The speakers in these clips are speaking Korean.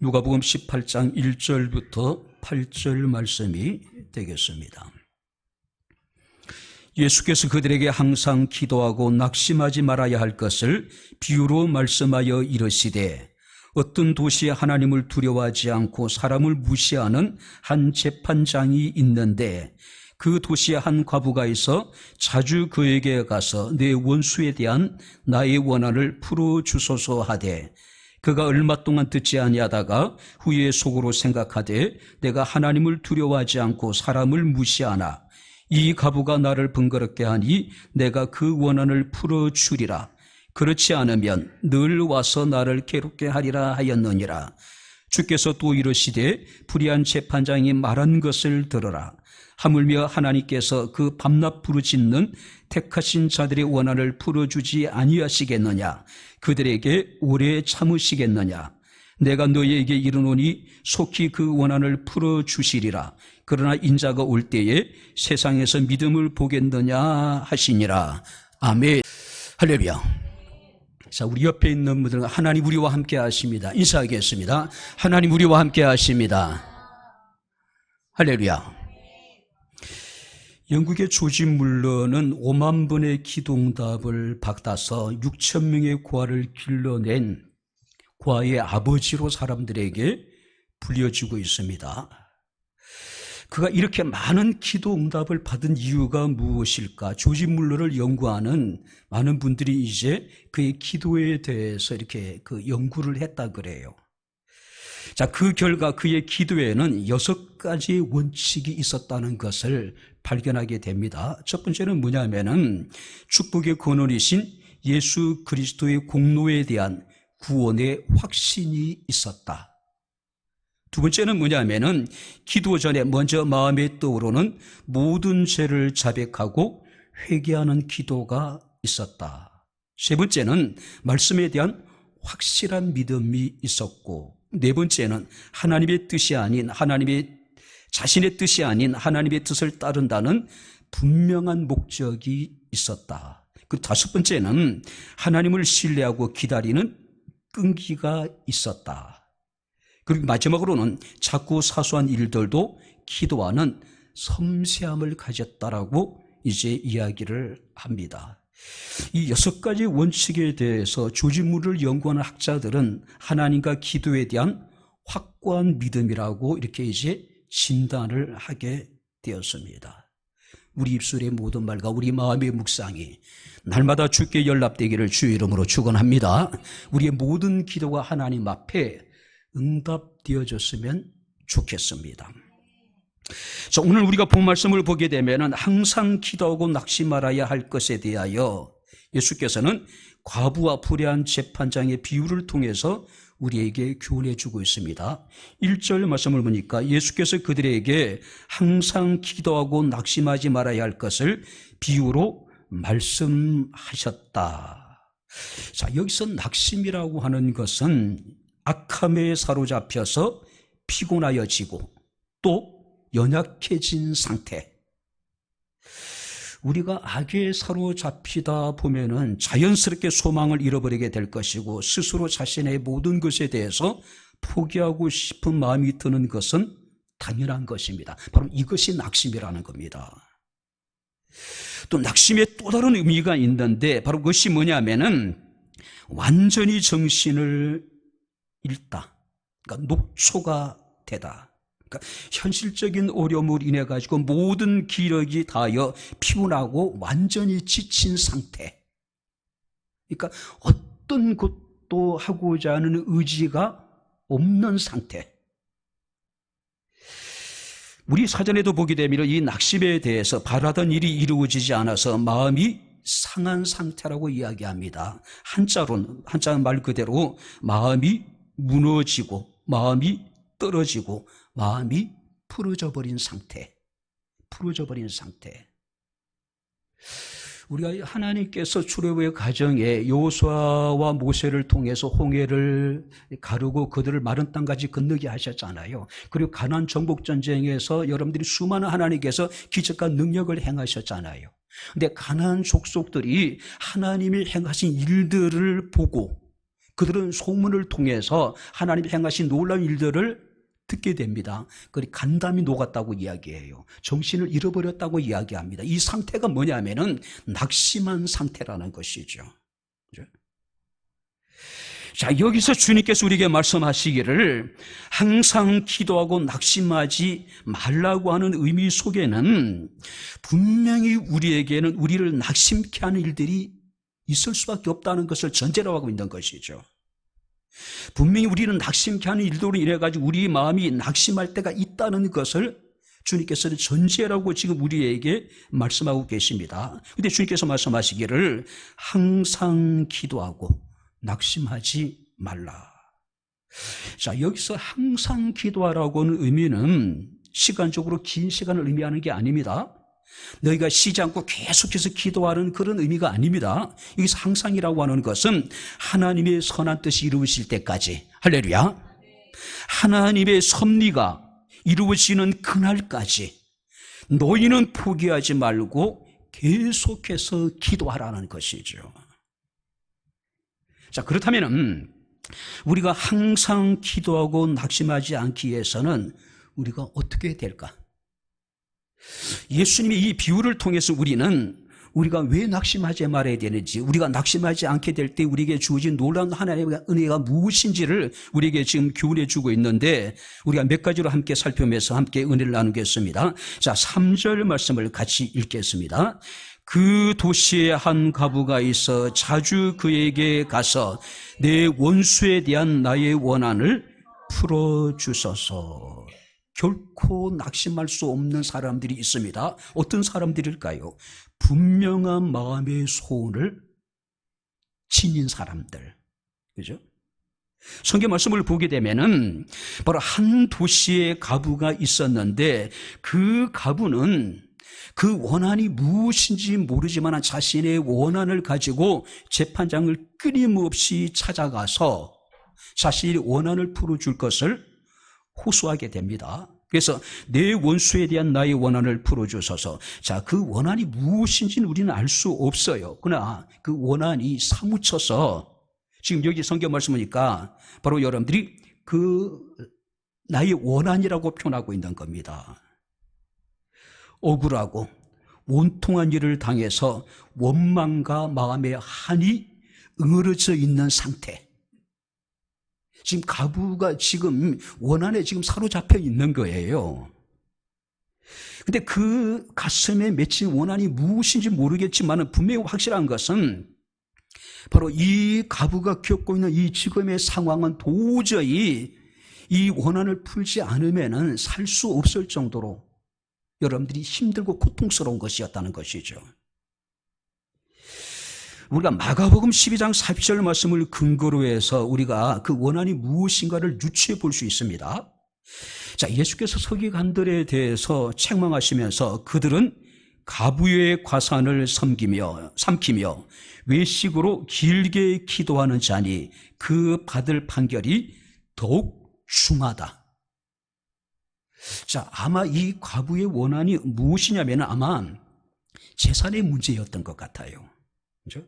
누가복음 18장 1절부터 8절 말씀이 되겠습니다. 예수께서 그들에게 항상 기도하고 낙심하지 말아야 할 것을 비유로 말씀하여 이르시되, 어떤 도시에 하나님을 두려워하지 않고 사람을 무시하는 한 재판장이 있는데, 그 도시에 한 과부가 있어 자주 그에게 가서 내 원수에 대한 나의 원한을 풀어주소서 하되, 그가 얼마 동안 듣지 아니하다가 후에 속으로 생각하되 내가 하나님을 두려워하지 않고 사람을 무시하나 이 과부가 나를 번거롭게 하니 내가 그 원한을 풀어주리라. 그렇지 않으면 늘 와서 나를 괴롭게 하리라 하였느니라. 주께서 또 이르시되, 불의한 재판장이 말한 것을 들으라. 하물며 하나님께서 그 밤낮 부르짖는 택하신 자들의 원한을 풀어주지 아니하시겠느냐? 그들에게 오래 참으시겠느냐? 내가 너희에게 이르노니 속히 그 원한을 풀어주시리라. 그러나 인자가 올 때에 세상에서 믿음을 보겠느냐 하시니라. 아멘. 할렐루야. 자, 우리 옆에 있는 분들은 하나님 우리와 함께 하십니다. 인사하겠습니다. 하나님 우리와 함께 하십니다. 할렐루야. 영국의 조지 물러는 5만 번의 기도응답을 받아서 6천 명의 고아를 길러낸 고아의 아버지로 사람들에게 불려지고 있습니다. 그가 이렇게 많은 기도응답을 받은 이유가 무엇일까? 조지 물러를 연구하는 많은 분들이 이제 그의 기도에 대해서 이렇게 그 연구를 했다 그래요. 자, 그 결과 그의 기도에는 6가지 원칙이 있었다는 것을 발견하게 됩니다. 첫 번째는 뭐냐면은 축복의 근원이신 예수 그리스도의 공로에 대한 구원의 확신이 있었다. 두 번째는 뭐냐면은 기도 전에 먼저 마음에 떠오르는 모든 죄를 자백하고 회개하는 기도가 있었다. 세 번째는 말씀에 대한 확실한 믿음이 있었고, 네 번째는 하나님의 뜻이 아닌 자신의 뜻이 아닌 하나님의 뜻을 따른다는 분명한 목적이 있었다. 그리고 다섯 번째는 하나님을 신뢰하고 기다리는 끈기가 있었다. 그리고 마지막으로는 작고 사소한 일들도 기도하는 섬세함을 가졌다라고 이제 이야기를 합니다. 이 6가지 원칙에 대해서 조지 물러를 연구하는 학자들은 하나님과 기도에 대한 확고한 믿음이라고 이렇게 이제 진단을 하게 되었습니다. 우리 입술의 모든 말과 우리 마음의 묵상이 날마다 주께 연락되기를 주의 이름으로 축원합니다. 우리의 모든 기도가 하나님 앞에 응답되어졌으면 좋겠습니다. 자, 오늘 우리가 본 말씀을 보게 되면 항상 기도하고 낙심 말아야 할 것에 대하여 예수께서는 과부와 불의한 재판장의 비유를 통해서 우리에게 교훈해 주고 있습니다. 1절 말씀을 보니까 예수께서 그들에게 항상 기도하고 낙심하지 말아야 할 것을 비유로 말씀하셨다. 자, 여기서 낙심이라고 하는 것은 악함에 사로잡혀서 피곤하여지고 또 연약해진 상태. 우리가 악에 사로잡히다 보면은 자연스럽게 소망을 잃어버리게 될 것이고 스스로 자신의 모든 것에 대해서 포기하고 싶은 마음이 드는 것은 당연한 것입니다. 바로 이것이 낙심이라는 겁니다. 또 낙심의 또 다른 의미가 있는데 바로 그것이 뭐냐면은 완전히 정신을 잃다. 그러니까 녹초가 되다. 그러니까 현실적인 어려움을 인해 가지고 모든 기력이 다하여 피곤하고 완전히 지친 상태. 그러니까 어떤 것도 하고자 하는 의지가 없는 상태. 우리 사전에도 보게 되면 이 낙심에 대해서 바라던 일이 이루어지지 않아서 마음이 상한 상태라고 이야기합니다. 한자 말 그대로 마음이 무너지고 마음이 떨어지고 마음이 풀어져 버린 상태. 우리가 하나님께서 출애굽의 과정에 여호수아와 모세를 통해서 홍해를 가르고 그들을 마른 땅까지 건너게 하셨잖아요. 그리고 가나안 정복 전쟁에서 여러분들이 수많은 하나님께서 기적과 능력을 행하셨잖아요. 근데 가나안 족속들이 하나님이 행하신 일들을 보고 그들은 소문을 통해서 하나님이 행하신 놀라운 일들을 듣게 됩니다. 그리 간담이 녹았다고 이야기해요. 정신을 잃어버렸다고 이야기합니다. 이 상태가 뭐냐면은 낙심한 상태라는 것이죠. 그죠? 자, 여기서 주님께서 우리에게 말씀하시기를 항상 기도하고 낙심하지 말라고 하는 의미 속에는 분명히 우리에게는 우리를 낙심케 하는 일들이 있을 수밖에 없다는 것을 전제로 하고 있는 것이죠. 분명히 우리는 낙심케 하는 일들로 인해가지고 우리 마음이 낙심할 때가 있다는 것을 주님께서는 전제라고 지금 우리에게 말씀하고 계십니다. 그런데 주님께서 말씀하시기를 항상 기도하고 낙심하지 말라. 자, 여기서 항상 기도하라고 하는 의미는 시간적으로 긴 시간을 의미하는 게 아닙니다. 너희가 쉬지 않고 계속해서 기도하는 그런 의미가 아닙니다. 여기서 항상이라고 하는 것은 하나님의 선한 뜻이 이루어질 때까지, 할렐루야, 하나님의 섭리가 이루어지는 그날까지 너희는 포기하지 말고 계속해서 기도하라는 것이죠. 자, 그렇다면 우리가 항상 기도하고 낙심하지 않기 위해서는 우리가 어떻게 될까? 예수님이 이 비유를 통해서 우리가 왜 낙심하지 말아야 되는지, 우리가 낙심하지 않게 될 때 우리에게 주어진 놀라운 하나님의 은혜가 무엇인지를 우리에게 지금 교훈해 주고 있는데, 우리가 몇 가지로 함께 살펴보면서 함께 은혜를 나누겠습니다. 자, 3절 말씀을 같이 읽겠습니다. 그 도시에 한 과부가 있어 자주 그에게 가서 내 원수에 대한 나의 원한을 풀어주소서. 결코 낙심할 수 없는 사람들이 있습니다. 어떤 사람들일까요? 분명한 마음의 소원을 지닌 사람들. 그죠? 성경 말씀을 보게 되면은 바로 한 도시에 과부가 있었는데 그 과부는 그 원한이 무엇인지 모르지만 자신의 원한을 가지고 재판장을 끊임없이 찾아가서 자신의 원한을 풀어줄 것을 호소하게 됩니다. 그래서 내 원수에 대한 나의 원한을 풀어주소서. 자, 그 원한이 무엇인지는 우리는 알 수 없어요. 그러나 그 원한이 사무쳐서 지금 여기 성경 말씀 보니까 바로 여러분들이 그 나의 원한이라고 표현하고 있는 겁니다. 억울하고 원통한 일을 당해서 원망과 마음의 한이 응어려져 있는 상태. 지금 과부가 지금 원한에 지금 사로잡혀 있는 거예요. 근데 그 가슴에 맺힌 원한이 무엇인지 모르겠지만 분명히 확실한 것은 바로 이 과부가 겪고 있는 이 지금의 상황은 도저히 이 원한을 풀지 않으면 살 수 없을 정도로 여러분들이 힘들고 고통스러운 것이었다는 것이죠. 우리가 마가복음 12장 40절 말씀을 근거로 해서 우리가 그 원한이 무엇인가를 유추해 볼 수 있습니다. 자, 예수께서 서기관들에 대해서 책망하시면서 그들은 가부의 과산을 삼키며 외식으로 길게 기도하는 자니 그 받을 판결이 더욱 중하다. 자, 아마 이 과부의 원한이 무엇이냐면 아마 재산의 문제였던 것 같아요. 그죠?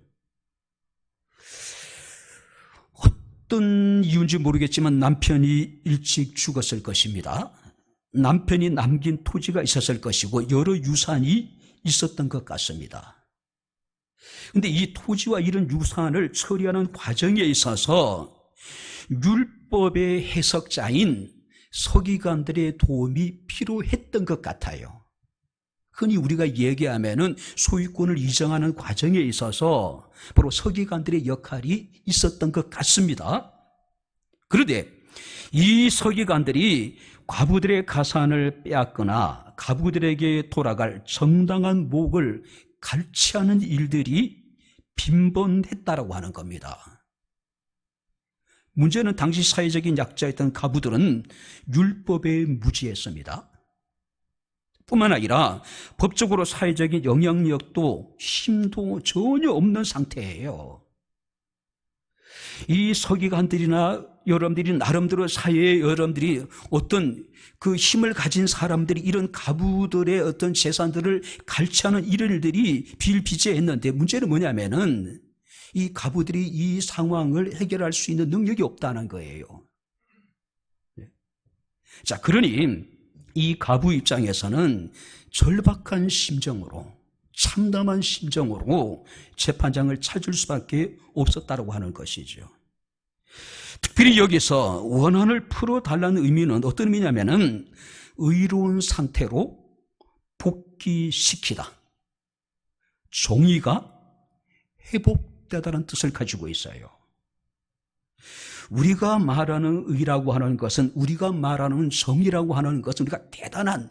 어떤 이유인지 모르겠지만 남편이 일찍 죽었을 것입니다. 남편이 남긴 토지가 있었을 것이고 여러 유산이 있었던 것 같습니다. 그런데 이 토지와 이런 유산을 처리하는 과정에 있어서 율법의 해석자인 서기관들의 도움이 필요했던 것 같아요. 흔히 우리가 얘기하면은 소유권을 이정하는 과정에 있어서 바로 서기관들의 역할이 있었던 것 같습니다. 그런데 이 서기관들이 과부들의 가산을 빼앗거나 과부들에게 돌아갈 정당한 목을 갈취하는 일들이 빈번했다라고 하는 겁니다. 문제는 당시 사회적인 약자였던 과부들은 율법에 무지했습니다. 뿐만 아니라 법적으로 사회적인 영향력도 힘도 전혀 없는 상태예요. 이 서기관들이나 여러분들이 나름대로 사회에 여러분들이 어떤 그 힘을 가진 사람들이 이런 과부들의 어떤 재산들을 갈취하는 이런 일들이 비일비재했는데 문제는 뭐냐면은 이 가부들이 이 상황을 해결할 수 있는 능력이 없다는 거예요. 자, 그러니 이 가부 입장에서는 절박한 심정으로, 참담한 심정으로 재판장을 찾을 수밖에 없었다고 하는 것이죠. 특별히 여기서 원한을 풀어달라는 의미는 어떤 의미냐면은 의로운 상태로 복귀시키다, 정의가 회복되다는 뜻을 가지고 있어요. 우리가 말하는 의라고 하는 것은, 우리가 말하는 정의라고 하는 것은 우리가 대단한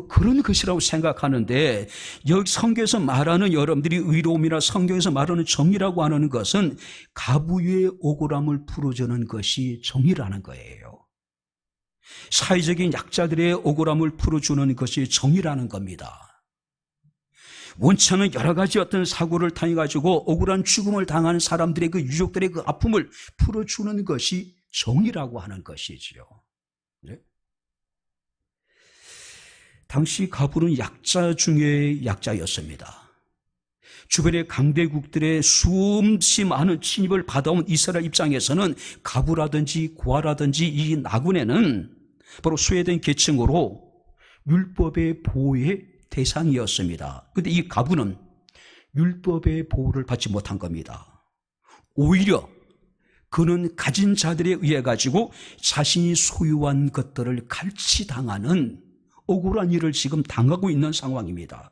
그런 것이라고 생각하는데, 여기 성경에서 말하는 여러분들이 의로움이나 성경에서 말하는 정의라고 하는 것은 가부의 억울함을 풀어주는 것이 정의라는 거예요. 사회적인 약자들의 억울함을 풀어주는 것이 정의라는 겁니다. 원치않은 여러 가지 어떤 사고를 당해가지고 억울한 죽음을 당한 사람들의 그 유족들의 그 아픔을 풀어주는 것이 정의라고 하는 것이지요. 네? 당시 가부는 약자 중에 약자였습니다. 주변의 강대국들의 수없이 많은 침입을 받아온 이스라엘 입장에서는 가부라든지 고아라든지 이 나군에는 바로 소외된 계층으로 율법의 보호의 대상이었습니다. 그런데 이 가부는 율법의 보호를 받지 못한 겁니다. 오히려 그는 가진 자들에 의해 가지고 자신이 소유한 것들을 갈취당하는 억울한 일을 지금 당하고 있는 상황입니다.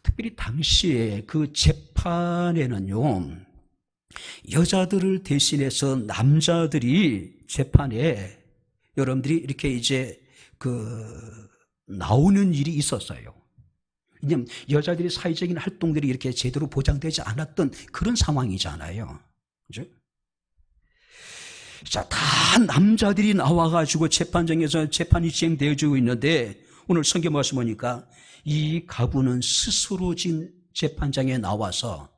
특별히 당시에 그 재판에는요, 여자들을 대신해서 남자들이 재판에 여러분들이 이렇게 이제 나오는 일이 있었어요. 왜냐하면 여자들의 사회적인 활동들이 이렇게 제대로 보장되지 않았던 그런 상황이잖아요. 그죠? 자, 다 남자들이 나와가지고 재판장에서 재판이 진행되어지고 있는데, 오늘 성경 말씀 보니까 이 가부는 스스로 지금 재판장에 나와서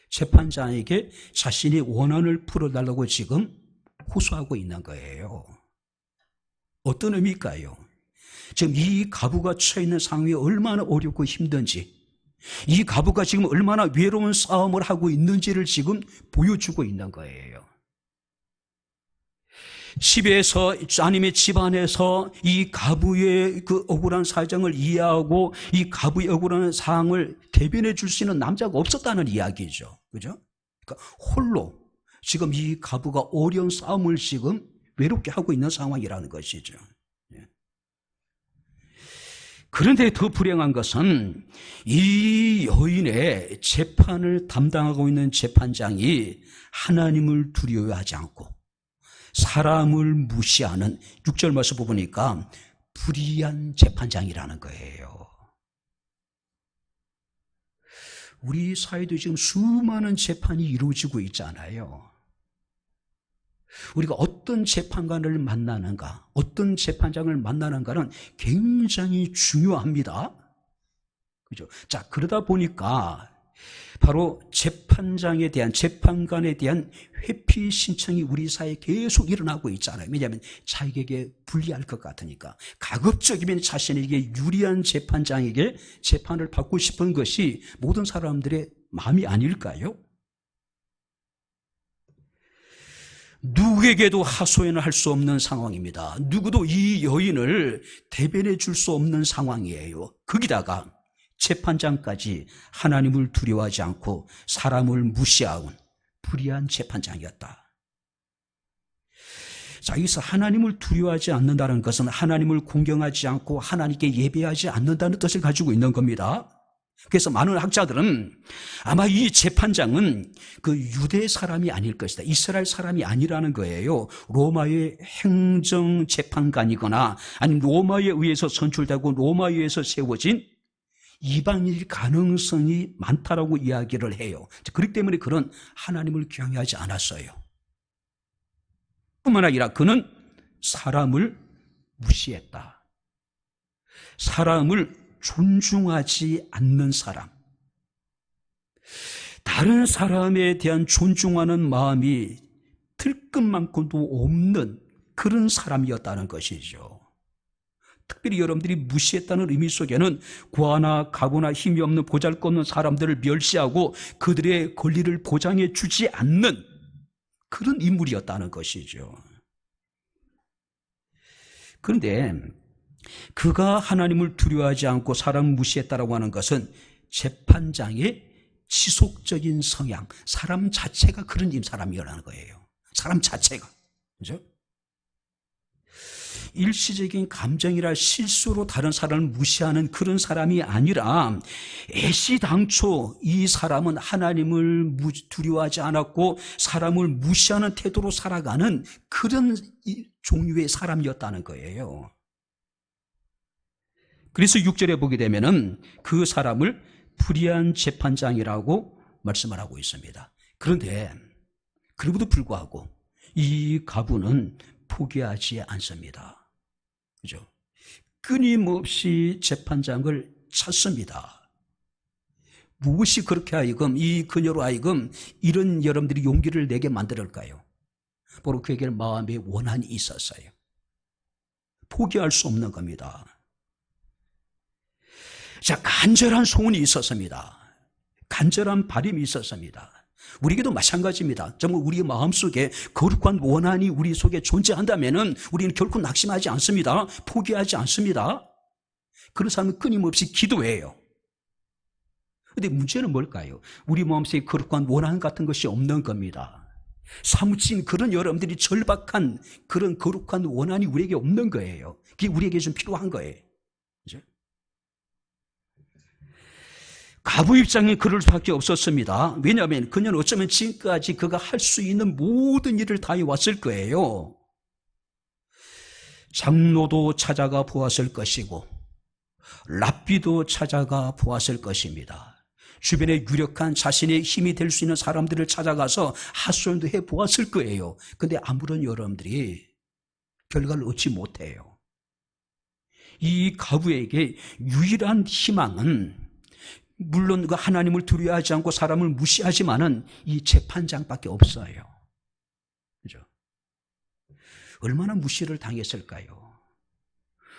재판장에게 자신의 원한을 풀어달라고 지금 호소하고 있는 거예요. 어떤 의미일까요? 지금 이 가부가 처해 있는 상황이 얼마나 어렵고 힘든지, 이 가부가 지금 얼마나 외로운 싸움을 하고 있는지를 지금 보여주고 있는 거예요. 집에서, 아니면 집안에서 이 가부의 그 억울한 사정을 이해하고 이 가부의 억울한 상황을 대변해 줄 수 있는 남자가 없었다는 이야기죠. 그죠? 그러니까 홀로 지금 이 가부가 어려운 싸움을 지금 외롭게 하고 있는 상황이라는 것이죠. 그런데 더 불행한 것은 이 여인의 재판을 담당하고 있는 재판장이 하나님을 두려워하지 않고 사람을 무시하는 6절 말씀 보니까 불의한 재판장이라는 거예요. 우리 사회도 지금 수많은 재판이 이루어지고 있잖아요. 우리가 어떤 재판관을 만나는가, 어떤 재판장을 만나는가는 굉장히 중요합니다. 그죠? 자, 그러다 보니까 바로 재판장에 대한, 재판관에 대한 회피 신청이 우리 사회에 계속 일어나고 있잖아요. 왜냐하면 자기에게 불리할 것 같으니까. 가급적이면 자신에게 유리한 재판장에게 재판을 받고 싶은 것이 모든 사람들의 마음이 아닐까요? 누구에게도 하소연을 할 수 없는 상황입니다. 누구도 이 여인을 대변해 줄 수 없는 상황이에요. 거기다가 재판장까지 하나님을 두려워하지 않고 사람을 무시하는 불의한 재판장이었다. 자, 여기서 하나님을 두려워하지 않는다는 것은 하나님을 공경하지 않고 하나님께 예배하지 않는다는 뜻을 가지고 있는 겁니다. 그래서 많은 학자들은 아마 이 재판장은 그 유대 사람이 아닐 것이다, 이스라엘 사람이 아니라는 거예요. 로마의 행정재판관이거나 아니면 로마에 의해서 선출되고 로마에 의해서 세워진 이방인일 가능성이 많다라고 이야기를 해요. 그렇기 때문에 그는 하나님을 경외하지 않았어요. 뿐만 아니라 그는 사람을 무시했다. 사람을 존중하지 않는 사람, 다른 사람에 대한 존중하는 마음이 들끝만큼도 없는 그런 사람이었다는 것이죠. 특별히 여러분들이 무시했다는 의미 속에는 과나 가부나 힘이 없는 보잘것없는 사람들을 멸시하고 그들의 권리를 보장해 주지 않는 그런 인물이었다는 것이죠. 그런데 그가 하나님을 두려워하지 않고 사람을 무시했다라고 하는 것은 재판장의 지속적인 성향, 사람 자체가 그런 사람이라는 거예요. 사람 자체가. 그죠? 일시적인 감정이라 실수로 다른 사람을 무시하는 그런 사람이 아니라 애시당초 이 사람은 하나님을 두려워하지 않았고 사람을 무시하는 태도로 살아가는 그런 종류의 사람이었다는 거예요. 그래서 6절에 보게 되면은 그 사람을 불의한 재판장이라고 말씀을 하고 있습니다. 그런데 그럼에도 불구하고 이 가부는 포기하지 않습니다. 그죠? 끊임없이 재판장을 찾습니다. 무엇이 그렇게 하여금 이 그녀로 하여금 이런 여러분들이 용기를 내게 만들었을까요? 바로 그에게는 마음의 원한이 있었어요. 포기할 수 없는 겁니다. 자, 간절한 소원이 있었습니다. 간절한 바람이 있었습니다. 우리에게도 마찬가지입니다. 정말 우리의 마음속에 거룩한 원한이 우리 속에 존재한다면 우리는 결코 낙심하지 않습니다. 포기하지 않습니다. 그런 사람은 끊임없이 기도해요. 그런데 문제는 뭘까요? 우리 마음속에 거룩한 원한 같은 것이 없는 겁니다. 사무친 그런 여러분들이 절박한 그런 거룩한 원한이 우리에게 없는 거예요. 그게 우리에게 좀 필요한 거예요. 그죠? 가부 입장에 그럴 수밖에 없었습니다. 왜냐하면 그녀는 어쩌면 지금까지 그가 할 수 있는 모든 일을 다 해왔을 거예요. 장로도 찾아가 보았을 것이고 랍비도 찾아가 보았을 것입니다. 주변에 유력한 자신의 힘이 될 수 있는 사람들을 찾아가서 하소연도 해보았을 거예요. 그런데 아무런 여러분들이 결과를 얻지 못해요. 이 가부에게 유일한 희망은 물론 그 하나님을 두려워하지 않고 사람을 무시하지만은 이 재판장밖에 없어요. 그죠? 얼마나 무시를 당했을까요?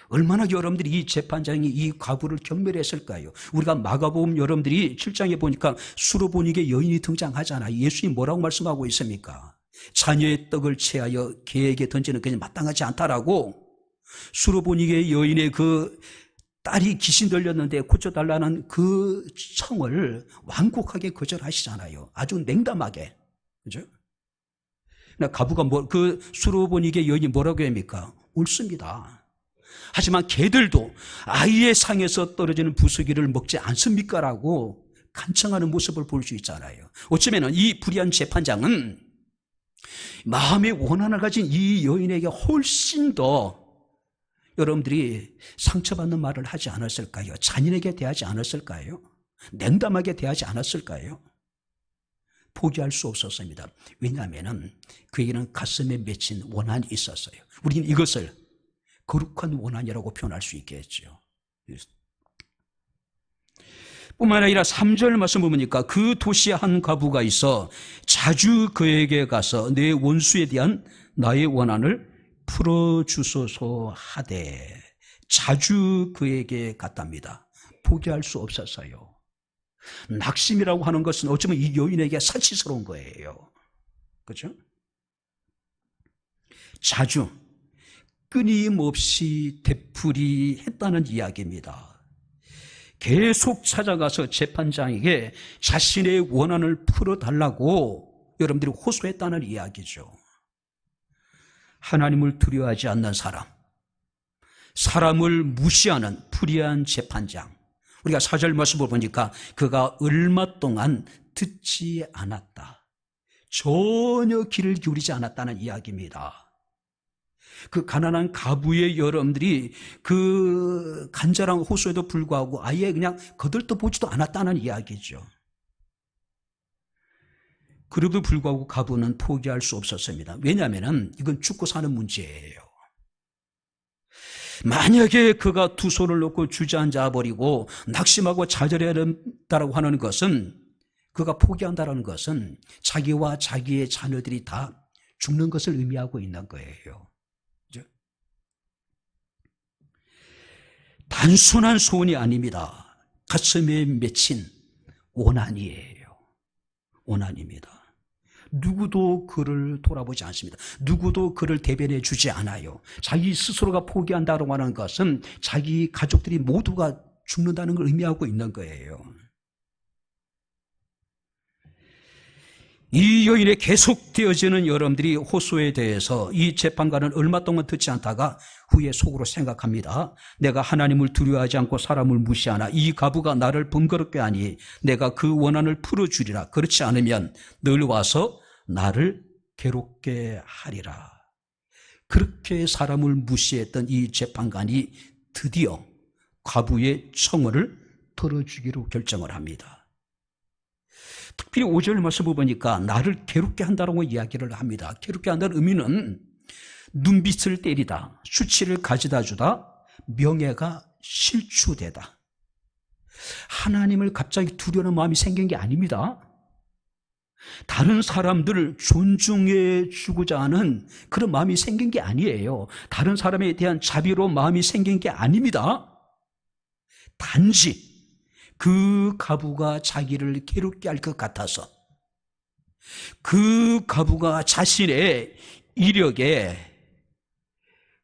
얼마나 여러분들이 이 재판장이 이 가부를 경멸했을까요? 우리가 마가복음 여러분들이 7장에 보니까 수로보니게 여인이 등장하잖아요. 예수님이 뭐라고 말씀하고 있습니까? 자녀의 떡을 채하여 개에게 던지는 것이 마땅하지 않다라고 수로보니게 여인의 그 딸이 귀신 들렸는데 고쳐달라는 그 청을 완곡하게 거절하시잖아요. 아주 냉담하게. 그죠? 가부가 그 수로보니게 여인이 뭐라고 합니까? 옳습니다. 하지만 개들도 아이의 상에서 떨어지는 부수기를 먹지 않습니까? 라고 간청하는 모습을 볼 수 있잖아요. 어쩌면 이 불의한 재판장은 마음의 원한을 가진 이 여인에게 훨씬 더 여러분들이 상처받는 말을 하지 않았을까요? 잔인하게 대하지 않았을까요? 냉담하게 대하지 않았을까요? 포기할 수 없었습니다. 왜냐하면 그에게는 가슴에 맺힌 원한이 있었어요. 우리는 이것을 거룩한 원한이라고 표현할 수 있겠죠. 뿐만 아니라 3절 말씀 보니까 그 도시에 한 가부가 있어 자주 그에게 가서 내 원수에 대한 나의 원한을 풀어주소서 하되 자주 그에게 갔답니다. 포기할 수 없었어요. 낙심이라고 하는 것은 어쩌면 이 여인에게 사치스러운 거예요. 그렇죠? 자주 끊임없이 되풀이했다는 이야기입니다. 계속 찾아가서 재판장에게 자신의 원한을 풀어달라고 여러분들이 호소했다는 이야기죠. 하나님을 두려워하지 않는 사람, 사람을 무시하는 불의한 재판장. 우리가 4절 말씀을 보니까 그가 얼마 동안 듣지 않았다. 전혀 귀를 기울이지 않았다는 이야기입니다. 그 가난한 가부의 여러분들이 그 간절한 호소에도 불구하고 아예 그냥 거들떠 보지도 않았다는 이야기죠. 그래도 불구하고 가부는 포기할 수 없었습니다. 왜냐하면 이건 죽고 사는 문제예요. 만약에 그가 두 손을 놓고 주저앉아 버리고 낙심하고 좌절해야 된다고 하는 것은, 그가 포기한다는 것은 자기와 자기의 자녀들이 다 죽는 것을 의미하고 있는 거예요. 그죠? 단순한 소원이 아닙니다. 가슴에 맺힌 원한이에요. 원한입니다. 누구도 그를 돌아보지 않습니다. 누구도 그를 대변해 주지 않아요. 자기 스스로가 포기한다고 하는 것은 자기 가족들이 모두가 죽는다는 걸 의미하고 있는 거예요. 이 여인에 계속되어지는 여러분들이 호소에 대해서 이 재판관은 얼마 동안 듣지 않다가 후에 속으로 생각합니다. 내가 하나님을 두려워하지 않고 사람을 무시하나 이 과부가 나를 번거롭게 하니 내가 그 원한을 풀어주리라. 그렇지 않으면 늘 와서 나를 괴롭게 하리라. 그렇게 사람을 무시했던 이 재판관이 드디어 과부의 청혼을 들어주기로 결정을 합니다. 특별히 5절 말씀을 보니까 나를 괴롭게 한다고 이야기를 합니다. 괴롭게 한다는 의미는 눈빛을 때리다, 수치를 가져다 주다, 명예가 실추되다. 하나님을 갑자기 두려워하는 마음이 생긴 게 아닙니다. 다른 사람들을 존중해 주고자 하는 그런 마음이 생긴 게 아니에요. 다른 사람에 대한 자비로운 마음이 생긴 게 아닙니다. 단지 그 과부가 자기를 괴롭게 할 것 같아서, 그 과부가 자신의 이력에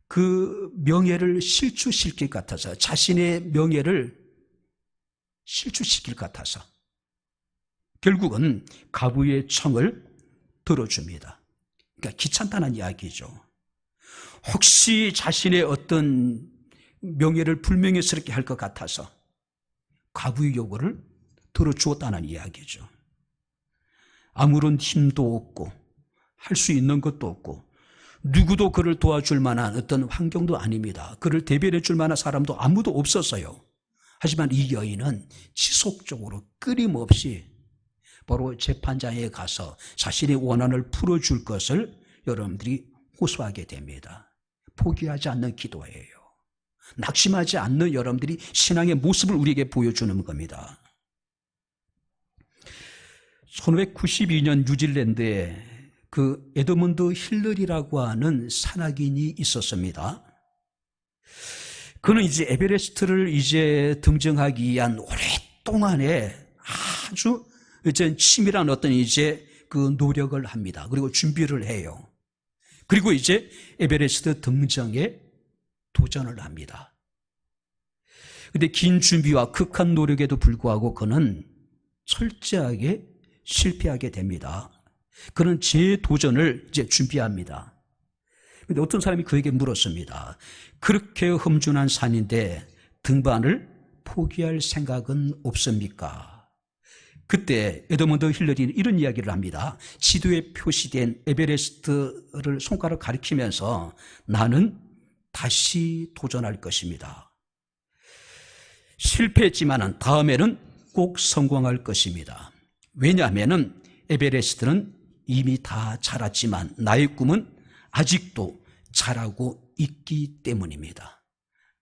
그 명예를 실추시킬 것 같아서, 자신의 명예를 실추시킬 것 같아서 결국은 과부의 청을 들어줍니다. 그러니까 귀찮다는 이야기죠. 혹시 자신의 어떤 명예를 불명예스럽게 할 것 같아서 과부의 요구를 들어주었다는 이야기죠. 아무런 힘도 없고 할 수 있는 것도 없고 누구도 그를 도와줄 만한 어떤 환경도 아닙니다. 그를 대변해 줄 만한 사람도 아무도 없었어요. 하지만 이 여인은 지속적으로 끊임없이 바로 재판장에 가서 자신의 원한을 풀어줄 것을 여러분들이 호소하게 됩니다. 포기하지 않는 기도예요. 낙심하지 않는 여러분들이 신앙의 모습을 우리에게 보여주는 겁니다. 1992년 뉴질랜드에 그 에드먼드 힐러리라고 하는 산악인이 있었습니다. 그는 이제 에베레스트를 이제 등정하기 위한 오랫동안의 아주 치밀한 어떤 이제 그 노력을 합니다. 그리고 준비를 해요. 그리고 이제 에베레스트 등정에 도전을 합니다. 그런데 긴 준비와 극한 노력에도 불구하고 그는 철저하게 실패하게 됩니다. 그는 재도전을 이제 준비합니다. 그런데 어떤 사람이 그에게 물었습니다. 그렇게 험준한 산인데 등반을 포기할 생각은 없습니까? 그때 에드먼드 힐러리는 이런 이야기를 합니다. 지도에 표시된 에베레스트를 손가락 가리키면서 나는 다시 도전할 것입니다. 실패했지만 다음에는 꼭 성공할 것입니다. 왜냐하면 에베레스트는 이미 다 자랐지만 나의 꿈은 아직도 자라고 있기 때문입니다.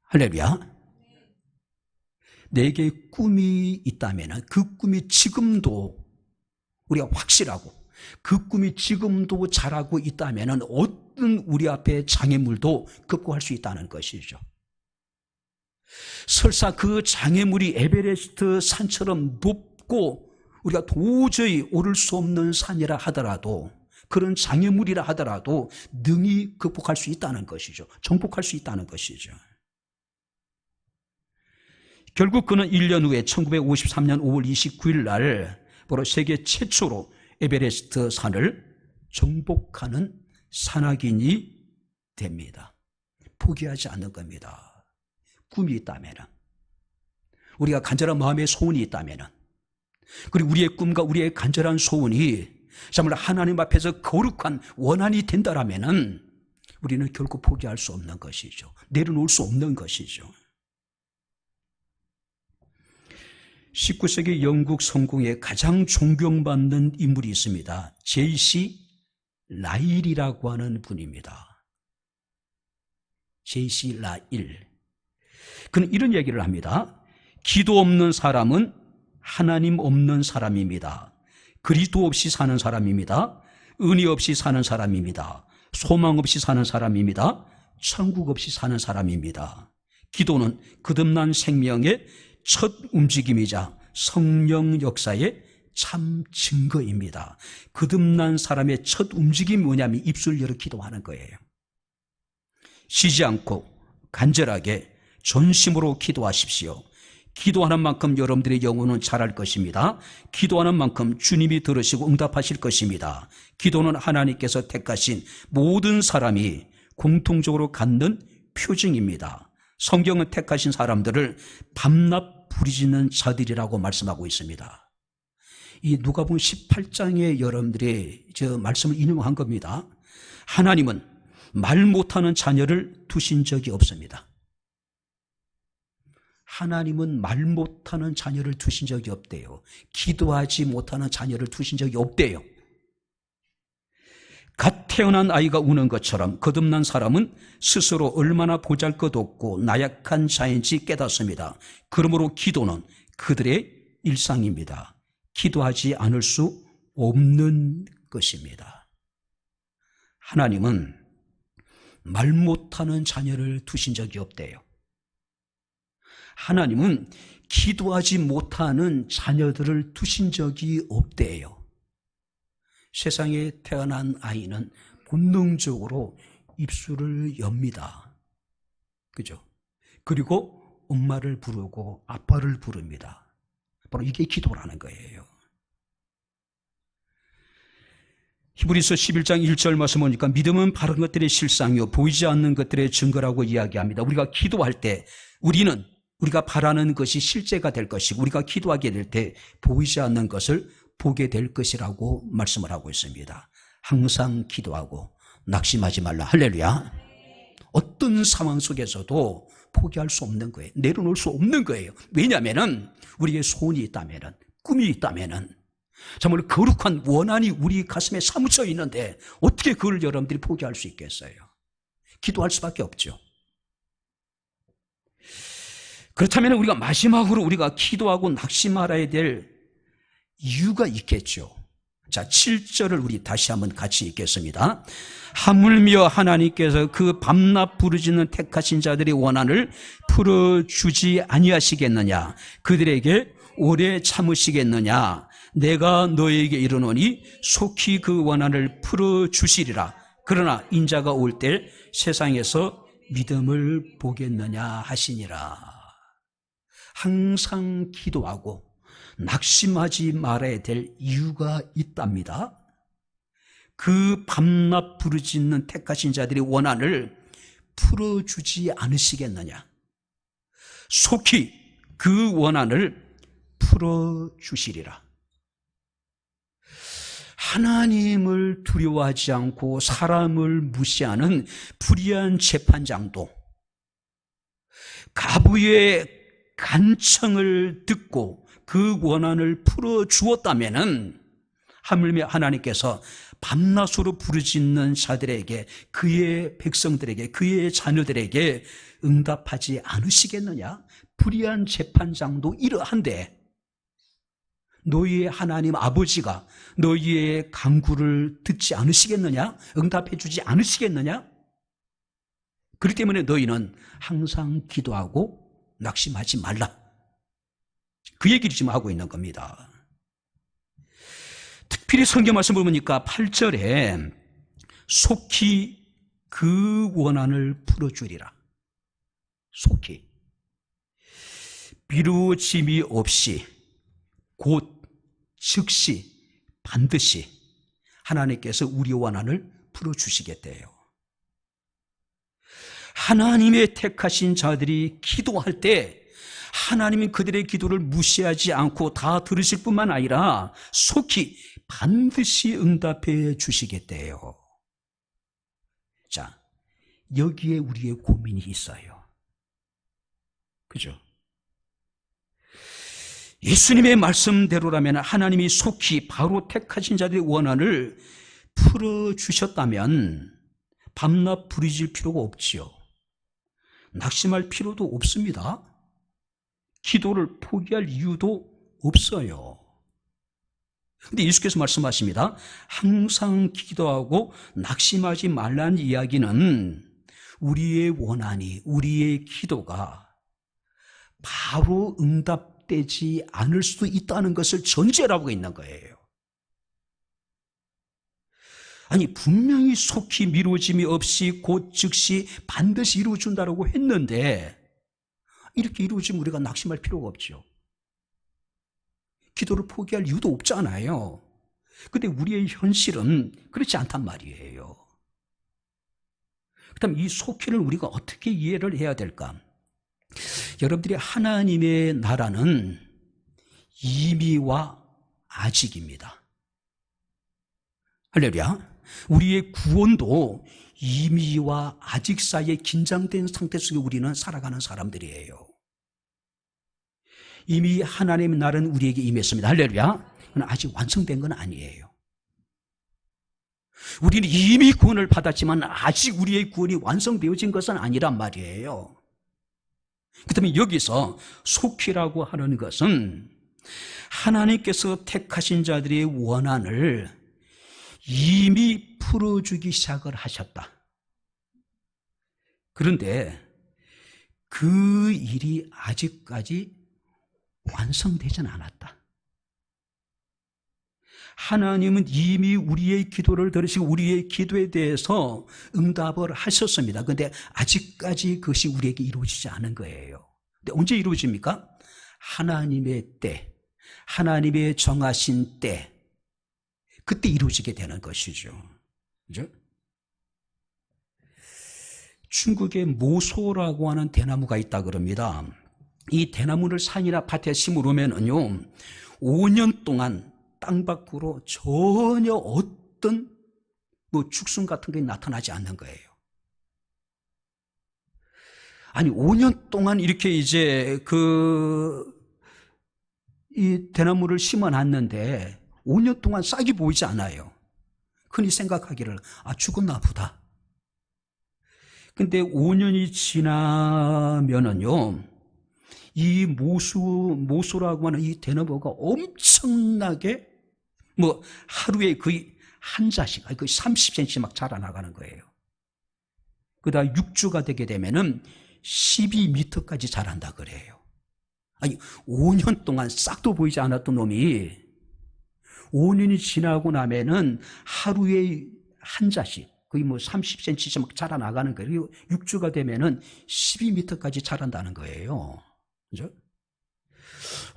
할렐루야. 내게 꿈이 있다면 그 꿈이 지금도 우리가 확실하고 그 꿈이 지금도 자라고 있다면 어떤 우리 앞에 장애물도 극복할 수 있다는 것이죠. 설사 그 장애물이 에베레스트 산처럼 높고 우리가 도저히 오를 수 없는 산이라 하더라도, 그런 장애물이라 하더라도 능히 극복할 수 있다는 것이죠. 정복할 수 있다는 것이죠. 결국 그는 1년 후에 1953년 5월 29일 날 바로 세계 최초로 에베레스트 산을 정복하는 산악인이 됩니다. 포기하지 않는 겁니다. 꿈이 있다면, 우리가 간절한 마음의 소원이 있다면, 그리고 우리의 꿈과 우리의 간절한 소원이 정말 하나님 앞에서 거룩한 원한이 된다라면 우리는 결코 포기할 수 없는 것이죠. 내려놓을 수 없는 것이죠. 19세기 영국 성공에 가장 존경받는 인물이 있습니다. J.C. 라일이라고 하는 분입니다. J.C. 라일. 그는 이런 얘기를 합니다. 기도 없는 사람은 하나님 없는 사람입니다. 그리스도 없이 사는 사람입니다. 은혜 없이 사는 사람입니다. 소망 없이 사는 사람입니다. 천국 없이 사는 사람입니다. 기도는 거듭난 생명의 첫 움직임이자 성령 역사의 참 증거입니다. 거듭난 사람의 첫 움직임이 뭐냐면 입술 열어 기도하는 거예요. 쉬지 않고 간절하게 전심으로 기도하십시오. 기도하는 만큼 여러분들의 영혼은 자랄 것입니다. 기도하는 만큼 주님이 들으시고 응답하실 것입니다. 기도는 하나님께서 택하신 모든 사람이 공통적으로 갖는 표징입니다. 성경은 택하신 사람들을 밤낮 부르짖는 자들이라고 말씀하고 있습니다. 이 누가복음 18장에 여러분들이 저 말씀을 인용한 겁니다. 하나님은 말 못하는 자녀를 두신 적이 없습니다. 하나님은 말 못하는 자녀를 두신 적이 없대요. 기도하지 못하는 자녀를 두신 적이 없대요. 갓 태어난 아이가 우는 것처럼 거듭난 사람은 스스로 얼마나 보잘것없고 나약한 자인지 깨닫습니다. 그러므로 기도는 그들의 일상입니다. 기도하지 않을 수 없는 것입니다. 하나님은 말 못하는 자녀를 두신 적이 없대요. 하나님은 기도하지 못하는 자녀들을 두신 적이 없대요. 세상에 태어난 아이는 본능적으로 입술을 엽니다. 그죠? 그리고 엄마를 부르고 아빠를 부릅니다. 바로 이게 기도라는 거예요. 히브리서 11장 1절 말씀 보니까 믿음은 바른 것들의 실상이요 보이지 않는 것들의 증거라고 이야기합니다. 우리가 기도할 때 우리가 바라는 것이 실제가 될 것이고 우리가 기도하게 될 때 보이지 않는 것을 보게 될 것이라고 말씀을 하고 있습니다. 항상 기도하고 낙심하지 말라. 할렐루야. 어떤 상황 속에서도 포기할 수 없는 거예요. 내려놓을 수 없는 거예요. 왜냐하면 우리의 소원이 있다면, 꿈이 있다면, 정말 거룩한 원한이 우리 가슴에 사무쳐 있는데 어떻게 그걸 여러분들이 포기할 수 있겠어요? 기도할 수밖에 없죠. 그렇다면 우리가 마지막으로 우리가 기도하고 낙심하라야 될 이유가 있겠죠. 자, 7절을 우리 다시 한번 같이 읽겠습니다. 하물며 하나님께서 그 밤낮 부르짖는 택하신 자들의 원한을 풀어주지 아니하시겠느냐? 그들에게 오래 참으시겠느냐? 내가 너에게 이르노니 속히 그 원한을 풀어주시리라. 그러나 인자가 올 때 세상에서 믿음을 보겠느냐 하시니라. 항상 기도하고 낙심하지 말아야 될 이유가 있답니다. 그 밤낮 부르짖는 택하신 자들의 원한을 풀어주지 않으시겠느냐? 속히 그 원한을 풀어주시리라. 하나님을 두려워하지 않고 사람을 무시하는 불의한 재판장도 가부의 간청을 듣고 그 원한을 풀어주었다면 하물며 하나님께서 밤낮으로 부르짖는 자들에게, 그의 백성들에게, 그의 자녀들에게 응답하지 않으시겠느냐? 불의한 재판장도 이러한데 너희의 하나님 아버지가 너희의 간구를 듣지 않으시겠느냐? 응답해 주지 않으시겠느냐? 그렇기 때문에 너희는 항상 기도하고 낙심하지 말라. 그 얘기를 지금 하고 있는 겁니다. 특별히 성경 말씀을 보니까 8절에 속히 그 원한을 풀어주리라. 속히. 미루어짐이 없이 곧 즉시 반드시 하나님께서 우리 원한을 풀어주시겠대요. 하나님의 택하신 자들이 기도할 때 하나님은 그들의 기도를 무시하지 않고 다 들으실 뿐만 아니라 속히 반드시 응답해 주시겠대요. 자, 여기에 우리의 고민이 있어요. 그죠? 예수님의 말씀대로라면 하나님이 속히 바로 택하신 자들의 원한을 풀어주셨다면 밤낮 부르짖을 필요가 없지요. 낙심할 필요도 없습니다. 기도를 포기할 이유도 없어요. 그런데 예수께서 말씀하십니다. 항상 기도하고 낙심하지 말라는 이야기는 우리의 원한이, 우리의 기도가 바로 응답되지 않을 수도 있다는 것을 전제로 하고 있는 거예요. 아니, 분명히 속히 미루어짐이 없이 곧 즉시 반드시 이루어준다고 했는데 이렇게 이루어지면 우리가 낙심할 필요가 없죠. 기도를 포기할 이유도 없잖아요. 근데 우리의 현실은 그렇지 않단 말이에요. 그다음 이 속히를 우리가 어떻게 이해를 해야 될까? 여러분들이 하나님의 나라는 이미와 아직입니다. 할렐루야. 우리의 구원도 이미와 아직 사이에 긴장된 상태 속에 우리는 살아가는 사람들이에요. 이미 하나님의 나라는 우리에게 임했습니다. 할렐루야. 그러나 아직 완성된 건 아니에요. 우리는 이미 구원을 받았지만 아직 우리의 구원이 완성되어진 것은 아니란 말이에요. 그 다음에 여기서 속히라고 하는 것은 하나님께서 택하신 자들의 원한을 이미 풀어주기 시작을 하셨다. 그런데 그 일이 아직까지 완성되진 않았다. 하나님은 이미 우리의 기도를 들으시고 우리의 기도에 대해서 응답을 하셨습니다. 그런데 아직까지 그것이 우리에게 이루어지지 않은 거예요. 근데 언제 이루어집니까? 하나님의 때, 하나님의 정하신 때, 그때 이루어지게 되는 것이죠. 그죠? 중국에 모소라고 하는 대나무가 있다 그럽니다. 이 대나무를 산이나 밭에 심으면은요, 5년 동안 땅 밖으로 전혀 어떤 축순 같은 게 나타나지 않는 거예요. 아니, 5년 동안 이렇게 이제 이 대나무를 심어놨는데 5년 동안 싹이 보이지 않아요. 흔히 생각하기를 죽었나 보다. 근데 5년이 지나면은요, 이 모수라고 하는 이 대나무가 엄청나게 하루에 거의 한 자씩, 거의 30cm 막 자라나가는 거예요. 그다음 6주가 되게 되면은 12m까지 자란다 그래요. 아니, 5년 동안 싹도 보이지 않았던 놈이 5년이 지나고 나면은 하루에 한 자씩, 거의 30cm씩 막 자라나가는 거예요. 6주가 되면은 12m까지 자란다는 거예요. 그죠?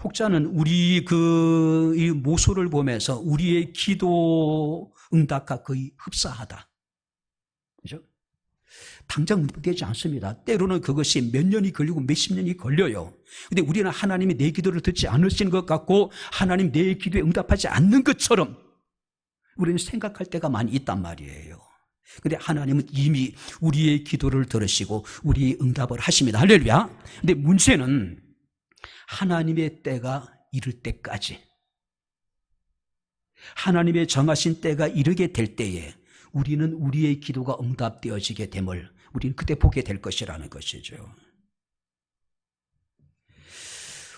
혹자는 우리 이 모소를 보면서 우리의 기도 응답과 거의 흡사하다. 그죠? 당장 응답되지 않습니다. 때로는 그것이 몇 년이 걸리고 몇십 년이 걸려요. 근데 우리는 하나님이 내 기도를 듣지 않으시는 것 같고 하나님 내 기도에 응답하지 않는 것처럼 우리는 생각할 때가 많이 있단 말이에요. 근데 하나님은 이미 우리의 기도를 들으시고 우리의 응답을 하십니다. 할렐루야. 근데 문제는 하나님의 때가 이를 때까지, 하나님의 정하신 때가 이르게 될 때에 우리는 우리의 기도가 응답되어지게 됨을 우리는 그때 보게 될 것이라는 것이죠.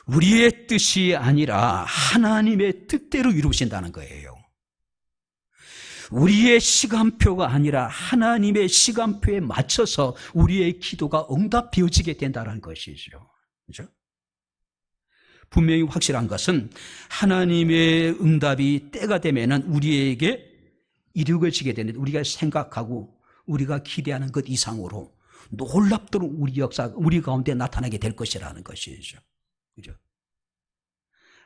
우리의 뜻이 아니라 하나님의 뜻대로 이루신다는 거예요. 우리의 시간표가 아니라 하나님의 시간표에 맞춰서 우리의 기도가 응답되어지게 된다는 것이죠. 그렇죠? 분명히 확실한 것은 하나님의 응답이 때가 되면은 우리에게 이루어지게 되는데 우리가 생각하고 우리가 기대하는 것 이상으로 놀랍도록 우리 가운데 나타나게 될 것이라는 것이죠. 그죠?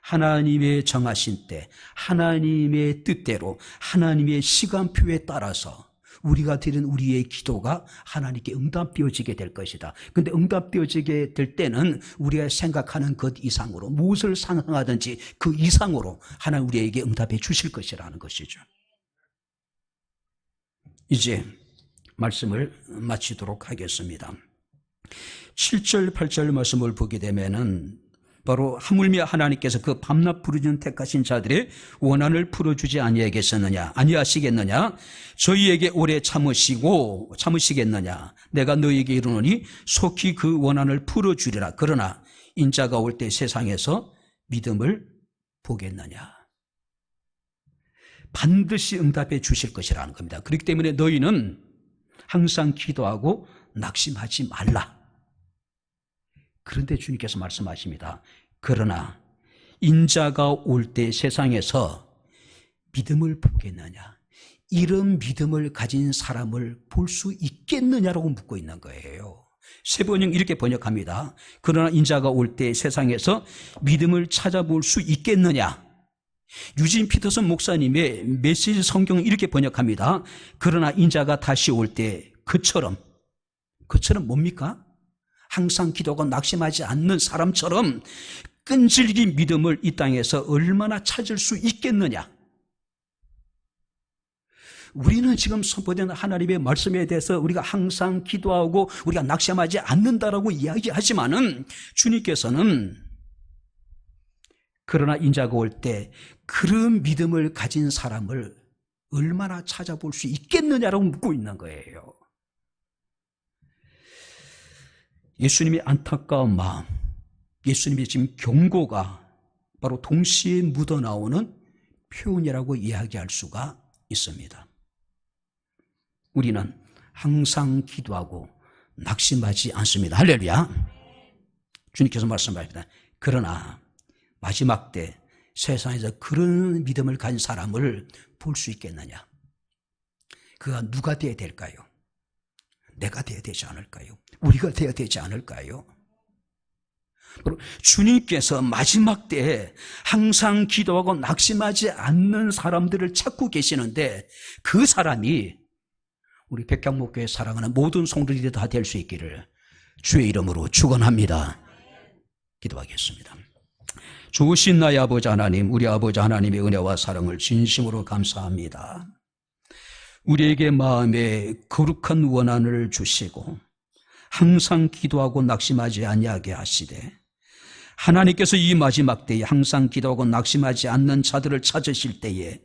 하나님의 정하신 때, 하나님의 뜻대로, 하나님의 시간표에 따라서 우리가 드린 우리의 기도가 하나님께 응답되어지게 될 것이다. 그런데 응답되어지게 될 때는 우리가 생각하는 것 이상으로, 무엇을 상상하든지 그 이상으로 하나님 우리에게 응답해 주실 것이라는 것이죠. 이제 말씀을 마치도록 하겠습니다. 7절, 8절 말씀을 보게 되면은 바로 하물며 하나님께서 그 밤낮 부르짖는 택하신 자들의 원한을 풀어주지 아니하시겠느냐? 저희에게 오래 참으시겠느냐? 내가 너희에게 이르노니 속히 그 원한을 풀어주리라. 그러나 인자가 올 때 세상에서 믿음을 보겠느냐? 반드시 응답해 주실 것이라는 겁니다. 그렇기 때문에 너희는 항상 기도하고 낙심하지 말라. 그런데 주님께서 말씀하십니다. 그러나 인자가 올 때 세상에서 믿음을 보겠느냐? 이런 믿음을 가진 사람을 볼 수 있겠느냐라고 묻고 있는 거예요. 세 번역 이렇게 번역합니다. 그러나 인자가 올 때 세상에서 믿음을 찾아볼 수 있겠느냐? 유진 피터슨 목사님의 메시지 성경은 이렇게 번역합니다. 그러나 인자가 다시 올 때 그처럼 뭡니까? 항상 기도하고 낙심하지 않는 사람처럼 끈질긴 믿음을 이 땅에서 얼마나 찾을 수 있겠느냐? 우리는 지금 선포된 하나님의 말씀에 대해서 우리가 항상 기도하고 우리가 낙심하지 않는다라고 이야기하지만은 주님께서는 그러나 인자가 올 때 그런 믿음을 가진 사람을 얼마나 찾아볼 수 있겠느냐라고 묻고 있는 거예요. 예수님의 안타까운 마음, 예수님의 지금 경고가 바로 동시에 묻어나오는 표현이라고 이야기할 수가 있습니다. 우리는 항상 기도하고 낙심하지 않습니다. 할렐루야. 주님께서 말씀하십니다. 그러나 마지막 때 세상에서 그런 믿음을 가진 사람을 볼 수 있겠느냐? 그가 누가 되어야 될까요? 내가 되어야 되지 않을까요? 우리가 되어야 되지 않을까요? 주님께서 마지막 때에 항상 기도하고 낙심하지 않는 사람들을 찾고 계시는데 그 사람이 우리 백향목교회 사랑하는 모든 성도들이 다 될 수 있기를 주의 이름으로 축원합니다. 기도하겠습니다. 좋으신 나의 아버지 하나님, 우리 아버지 하나님의 은혜와 사랑을 진심으로 감사합니다. 우리에게 마음에 거룩한 원한을 주시고 항상 기도하고 낙심하지 아니하게 하시되 하나님께서 이 마지막 때에 항상 기도하고 낙심하지 않는 자들을 찾으실 때에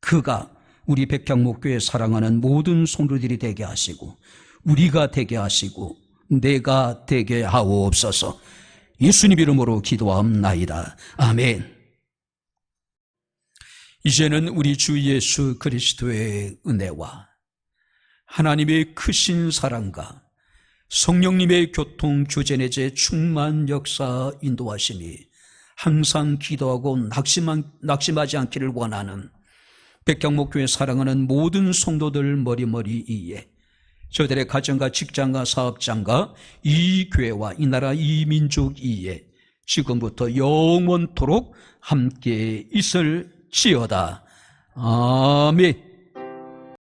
그가 우리 백향목교회 사랑하는 모든 성도들이 되게 하시고 우리가 되게 하시고 내가 되게 하옵소서. 예수님 이름으로 기도하옵나이다. 아멘. 이제는 우리 주 예수 그리스도의 은혜와 하나님의 크신 사랑과 성령님의 교통 교제내제 충만 역사 인도하심이 항상 기도하고 낙심하지 않기를 원하는 백향목교회 사랑하는 모든 성도들 머리머리 위에 저들의 가정과 직장과 사업장과 이 교회와 이 나라 이 민족 위에 지금부터 영원토록 함께 있을지어다. 아멘.